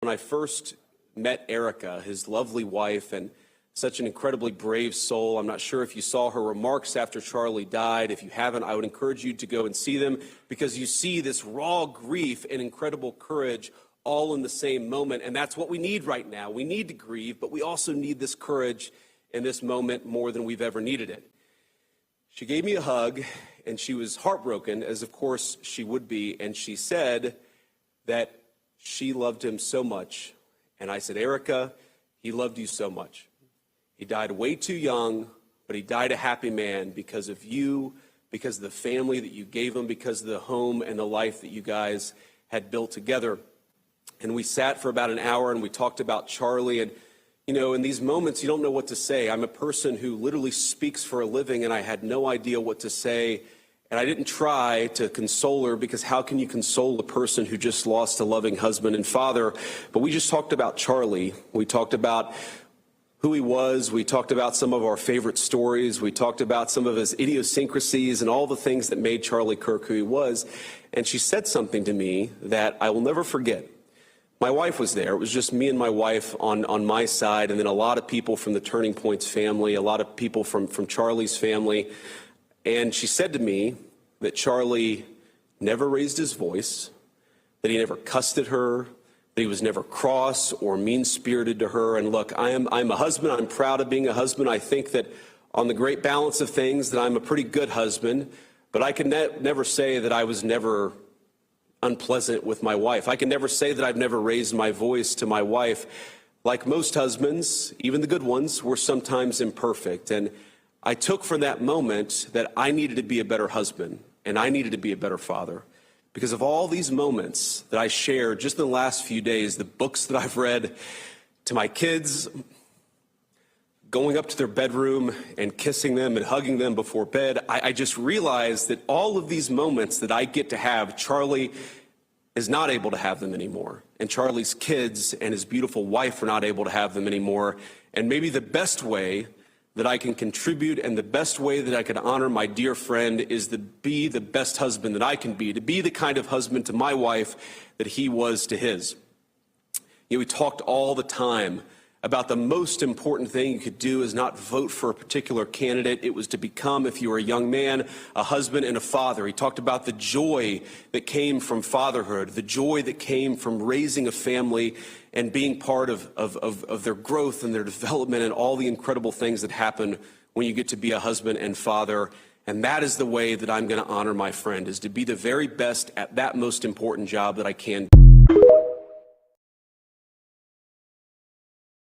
when I first met Erica, his lovely wife, and such an incredibly brave soul. I'm not sure if you saw her remarks after Charlie died. If you haven't, I would encourage you to go and see them, because you see this raw grief and incredible courage all in the same moment. And that's what we need right now. We need to grieve, but we also need this courage in this moment more than we've ever needed it. She gave me a hug, and she was heartbroken, as of course she would be, and she said that she loved him so much. And I said, Erica, he loved you so much. He died way too young, but he died a happy man because of you, because of the family that you gave him, because of the home and the life that you guys had built together. And we sat for about an hour and we talked about Charlie. And, you know, in these moments, you don't know what to say. I'm a person who literally speaks for a living, and I had no idea what to say. And I didn't try to console her, because how can you console a person who just lost a loving husband and father? But we just talked about Charlie. We talked about who he was. We talked about some of our favorite stories. We talked about some of his idiosyncrasies and all the things that made Charlie Kirk who he was. And she said something to me that I will never forget. My wife was there. It was just me and my wife on my side, and then a lot of people from the Turning Point's family, a lot of people from Charlie's family. And she said to me that Charlie never raised his voice, that he never cussed at her, that he was never cross or mean-spirited to her. And look, I'm a husband. I'm proud of being a husband. I think that on the great balance of things that I'm a pretty good husband, but I can never say that I was never unpleasant with my wife. I can never say that I've never raised my voice to my wife. Like most husbands, even the good ones, we're sometimes imperfect. And I took from that moment that I needed to be a better husband and I needed to be a better father. Because of all these moments that I shared just in the last few days, the books that I've read to my kids, going up to their bedroom and kissing them and hugging them before bed, I just realized that all of these moments that I get to have, Charlie is not able to have them anymore. And Charlie's kids and his beautiful wife are not able to have them anymore. And maybe the best way that I can contribute and the best way that I can honor my dear friend is to be the best husband that I can be, to be the kind of husband to my wife that he was to his. You know, we talked all the time about the most important thing you could do is not vote for a particular candidate. It was to become, if you were a young man, a husband and a father. He talked about the joy that came from fatherhood, the joy that came from raising a family and being part of their growth and their development and all the incredible things that happen when you get to be a husband and father. And that is the way that I'm going to honor my friend, is to be the very best at that most important job that I can.